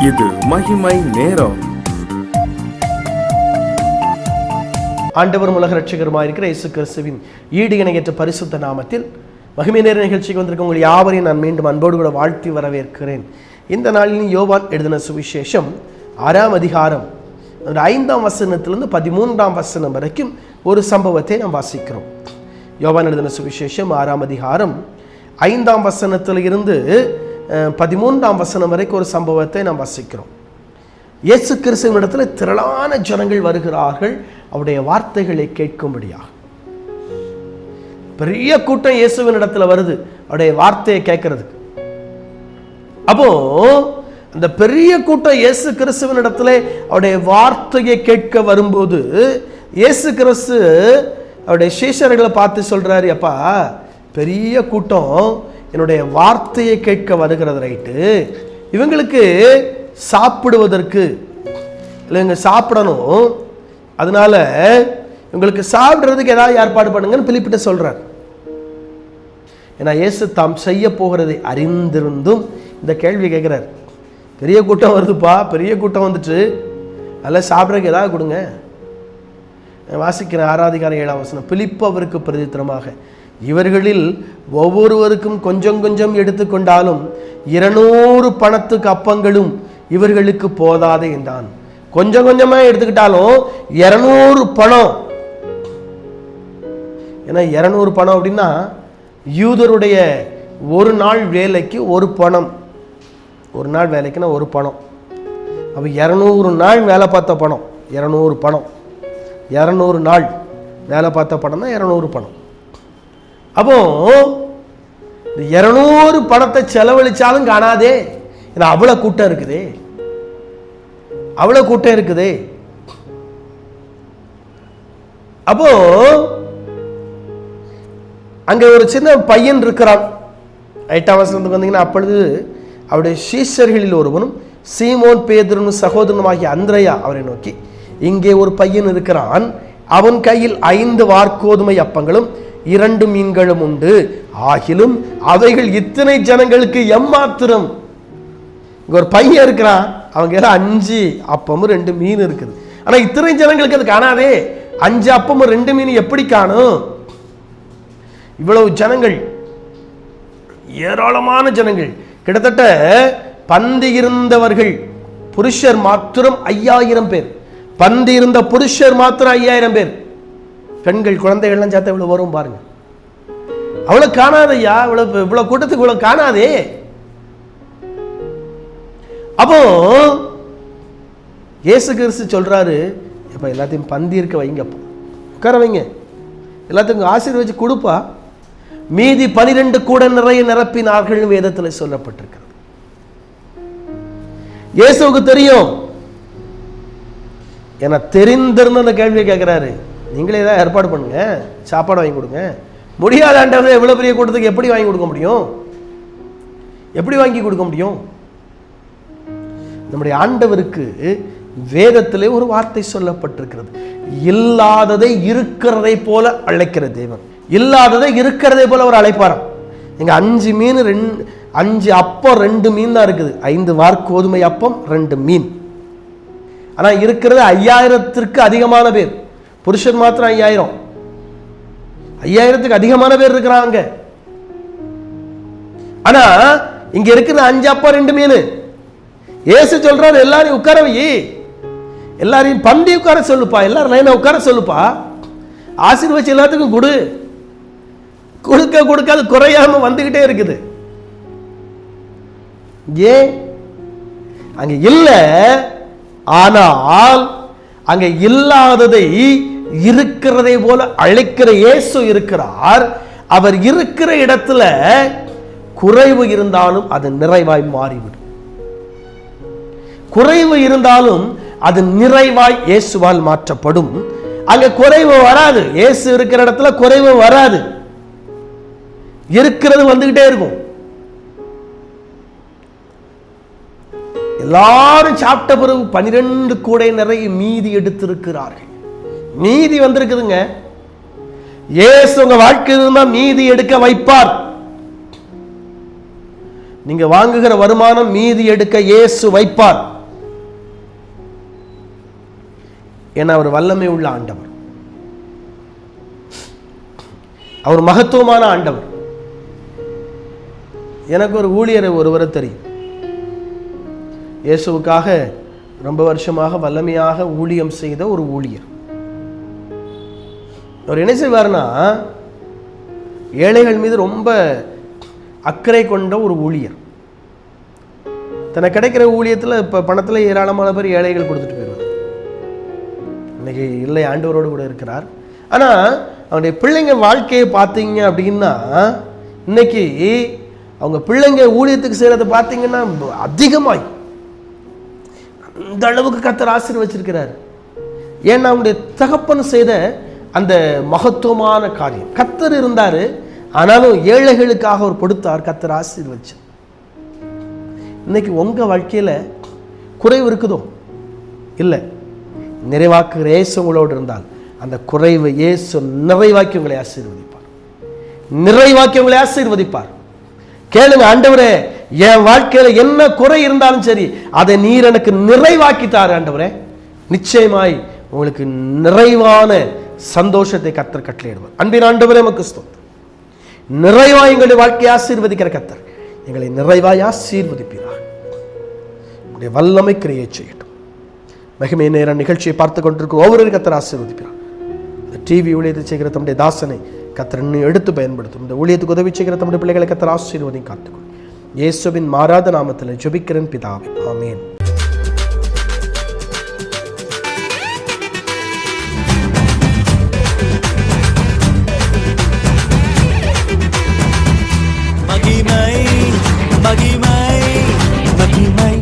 இது மகிமை நேரம். ஆண்டவரும் உலக ரட்சகருமாக இருக்கிற இயேசு கிறிஸ்துவின் ஈடு இணையற்ற பரிசுத்த நாமத்தில் மகிமை நேர நிகழ்ச்சிக்கு வந்திருக்க உங்கள் யாவரையும் நான் மீண்டும் அன்போடு கூட வாழ்த்தி வரவேற்கிறேன். இந்த நாளில் யோவான் எழுதின சுவிசேஷம் 6ஆம் அதிகாரம் 5ஆம் வசனத்திலிருந்து 13ஆம் வசனம் வரைக்கும் ஒரு சம்பவத்தை நாம் வாசிக்கிறோம். யோவான் எழுதின சுவிசேஷம் 6ஆம் அதிகாரம் 5ஆம் வசனத்தில் இருந்து 13ஆம் வசனம் வரைக்கும் ஒரு சம்பவத்தை நாம் வாசிக்கிறோம். இயேசு கிறிஸ்துவின் இடத்துல திரளான ஜனங்கள் வருகிறார்கள் அவருடைய வார்த்தைகளை கேட்கும்படியாக. பெரிய கூட்டம் இயேசுவின் இடத்துல வருது அவருடைய வார்த்தையை கேட்கறதுக்கு. அப்போ அந்த பெரிய கூட்டம் இயேசு கிறிஸ்துவின் இடத்துல அவருடைய வார்த்தையை கேட்க வரும்போது இயேசு கிறிஸ்து அவருடைய சீஷர்களை பார்த்து சொல்றாரு, அப்பா பெரிய கூட்டம் என்னுடைய வார்த்தையை கேட்க வருகிறது, ரைட்டு, இவங்களுக்கு சாப்பிடுவதற்கு இல்லைங்க சாப்பிடணும், அதனால இவங்களுக்கு சாப்பிடுறதுக்கு ஏதாவது ஏற்பாடு பண்ணுங்கன்னு பிலிப்பிட்ட சொல்றார். ஏன்னா இயேசு தாம் செய்ய போகிறதை அறிந்திருந்தும் இந்த கேள்வி கேட்கிறார். பெரிய கூட்டம் வருதுப்பா, பெரிய கூட்டம் வந்துட்டு அதில் சாப்பிட்றதுக்கு ஏதாவது கொடுங்க. வாசிக்கிற 6ஆம் அதிகாரம் 7ஆம் வசனம். பிலிப்பு அவருக்கு பிரதித்திரமாக, இவர்களில் ஒவ்வொருவருக்கும் கொஞ்சம் கொஞ்சம் எடுத்துக்கொண்டாலும் 200 பணத்துக்கு அப்பங்களும் இவர்களுக்கு போதாது என்றான். கொஞ்சம் கொஞ்சமா எடுத்துக்கிட்டாலும் 200 பணம். ஏன்னா 200 பணம் அப்படின்னா யூதருடைய ஒரு நாள் வேலைக்கு ஒரு பணம். ஒரு நாள் வேலைக்குன்னா ஒரு பணம். அப்போ 200 நாள் வேலை பார்த்த பணம் 200 பணம். 200 நாள் வேலை பார்த்த பணம் தான் 200 பணம். அப்போ 200 பணத்தை செலவழிச்சாலும் காணாதே. ஏன்னா அவ்வளோ கூட்டம் இருக்குதே, அவ்வளோ கூட்டம் இருக்குதே. அப்போ அங்க ஒரு சின்ன பையன் இருக்கிறான். 8ஆம் வசனத்துக்கு வந்தீங்கன்னா, அப்பொழுது அவருடைய சீஷர்களில் ஒருவனும் சீமோன் பேதுருவும் சகோதரனுமாகிய அந்திரேயா அவரை நோக்கி, இங்கே ஒரு பையன் இருக்கிறான், அவன் கையில் 5 வாற்கோதுமை அப்பங்களும் 2 மீன்களும் உண்டு, ஆகிலும் அவைகள் இத்தனை ஜனங்களுக்கு எம்மாத்திரம். இங்க ஒரு பையன் இருக்கிறான், அவங்க எல்லாம் 5 அப்பமும் 2 மீன் இருக்குது. ஆனா இத்தனை ஜனங்களுக்கு அது காணாதே. 5 அப்பமும் 2 மீன் எப்படி காணும்? இவ்வளவு ஜனங்கள், ஏராளமான ஜனங்கள், கிட்டத்தட்ட பந்தி இருந்தவர்கள் புருஷர் மாத்திரம் 5000 பேர். பந்தி இருந்த புருஷர் மாத்திரம் 5000 பேர். பெண்கள் குழந்தைகள்லாம் சேர்த்து இவ்வளவு வரும் பாருங்க. அவ்வளவு காணாதையா, இவ்வளவு கூட்டத்துக்கு இவ்வளவு காணாதே. அப்போ இயேசு கிறிஸ்து சொல்றாரு, இப்ப எல்லாத்தையும் பந்தி இருக்க வைங்கப்பா, உட்கார வைங்க, எல்லாத்துக்கும் ஆசீர்வதிச்சு கொடுப்பா. மீதி 12 கூட நிறைய நிரப்பினார்கள் வேதத்தில் சொல்லப்பட்டிருக்கிறது. இயேசுவுக்கு தெரியும். என தெரிந்திருந்த அந்த கேள்வியை கேட்கிறாரு, நீங்களே ஏதாவது ஏற்பாடு பண்ணுங்க, சாப்பாடு வாங்கி கொடுங்க. முடியாத ஆண்டவரே, எவ்வளவு பெரிய கூட்டத்துக்கு எப்படி வாங்கி கொடுக்க முடியும்? எப்படி வாங்கி கொடுக்க முடியும்? நம்முடைய ஆண்டவருக்கு வேதத்திலே ஒரு வார்த்தை சொல்லப்பட்டிருக்கிறது, இல்லாததை இருக்கிறதை போல அழைக்கிற தேவன். இல்லாததை இருக்கிறதை போல அவர் அழைப்பாராம். இங்க 5 மீன் 5 அப்பம் 2 மீன் தான் இருக்குது. 5 வாற்கோதுமை அப்பம் 2 மீன். ஆனா இருக்கிறது 5000த்திற்கு அதிகமான பேர். புருஷன் மாத்திரம் 5000. 5000த்துக்கு அதிகமான பேர் இருக்கிறாங்க. ஆனா இங்க இருக்கிற 5 அப்பம் 2 மீன். இயேசு சொல்றாரு, எல்லாரையும் உட்கார வை, எல்லாரையும் பந்தி உட்கார சொல்லுப்பா, எல்லாரும் லைனா உட்கார சொல்லுப்பா, ஆசீர்வதிச்சு எல்லாத்துக்கும் கொடு. கொடுக்க கொடுக்க அது குறையாம வந்துகிட்டே இருக்குது. ஏன்? அங்க இல்ல, ஆனால் அங்க இல்லாததை இருக்கிறதை போல அழைக்கிற இயேசு இருக்கிறார். அவர் இருக்கிற இடத்துல குறைவு இருந்தாலும் அது நிறைவாய் மாறிவிடும். குறைவு இருந்தாலும் அது நிறைவாய் இயேசுவால் மாற்றப்படும். அங்க குறைவு வராது. இயேசு இருக்கிற இடத்துல குறைவு வராது. இருக்கிறது வந்துகிட்டே இருக்கும். எல்லாரும் சாப்பிட்ட பிறகு 12 கூடை நிறைய மீதி எடுத்திருக்கிறார்கள். மீதி வந்திருக்குதுங்க. இயேசு உங்க வாழ்க்கையில் இருந்தா மீதி எடுக்க வைப்பார். நீங்க வாங்குகிற வருமானம் மீதி எடுக்க இயேசு வைப்பார். ஏன்னா அவர் வல்லமை உள்ள ஆண்டவர், அவர் மகத்துவமான ஆண்டவர். எனக்கு ஒரு ஊழியரை ஒருவரை தெரியும், இயேசுவுக்காக ரொம்ப வருஷமாக வல்லமையாக ஊழியம் செய்த ஒரு ஊழியர். அவர் என்ன செய்வார்னா, ஏழைகள் மீது ரொம்ப அக்கறை கொண்ட ஒரு ஊழியர். தனக்கு கிடைக்கிற ஊழியத்தில் இப்போ பணத்தில் ஏராளமான பேர் ஏழைகள் கொடுத்துட்டு போயிடுவார். இன்னைக்கு இல்லை, ஆண்டவரோடு கூட இருக்கிறார். ஆனால் அவனுடைய பிள்ளைங்க வாழ்க்கையை பார்த்தீங்க அப்படின்னா, இன்னைக்கு அவங்க பிள்ளைங்க ஊழியத்துக்கு செய்கிறத பார்த்தீங்கன்னா அதிகமாய் அந்த அளவுக்கு கர்த்தர் ஆசீர்வச்சிருக்கிறார். ஏன்னா அவனுடைய தகப்பன் செய்த அந்த மகத்துவமான காரியம். கர்த்தர் இருந்தார், ஆனாலும் ஏழைகளுக்காக அவர் கொடுத்தார், கர்த்தர் ஆசீர்வச்சு. இன்னைக்கு உங்க வாழ்க்கையில குறைவு இருக்குதோ? இல்லை, நிறைவாக்குகிற இயேசு உங்களோடு இருந்தால் அந்த குறைவு இயேசு நிறைவாக்கி உங்களை ஆசீர்வதிப்பார், நிறைவாக்கி உங்களை ஆசீர்வதிப்பார். கேளுங்க, ஆண்டவரே என் வாழ்க்கையில என்ன குறை இருந்தாலும் சரி, அதை நீர் எனக்கு நிறைவாக்கித்தார் ஆண்டவரே. நிச்சயமாய் உங்களுக்கு நிறைவான சந்தோஷத்தை கர்த்தர் கட்டளையிடுவார். அன்பின் ஆண்டவரே உமக்கு ஸ்தோத்திரம். நிறைவாய் எங்களுடைய வாழ்க்கையை ஆசீர்வதிக்கிற கர்த்தர் எங்களை நிறைவாய் ஆசீர்வதிப்பீராக. உங்களுடைய வல்லமை கிரியை செய்யட்டும். மகிமை நேர நிகழ்ச்சியை பார்த்து கொண்டிருக்கிற ஒவ்வொரு கர்த்தர் ஆசீர்வதிப்பீராக. டிவி ஊழியத்தை செய்கிற தம்முடைய தாசனை கர்த்தர் எடுத்து பயன்படுத்தும். இந்த ஊழியத்துக்கு உதவி செய்கிற தம்முடைய பிள்ளைகளை கர்த்தர் ஆசீர்வதியும் காத்துக்கொள். இயேசுவின் மாறாத நாமத்தில் ஜெபிக்கிறேன் பிதாவே, ஆமென். மகிமை மகிமை மகிமை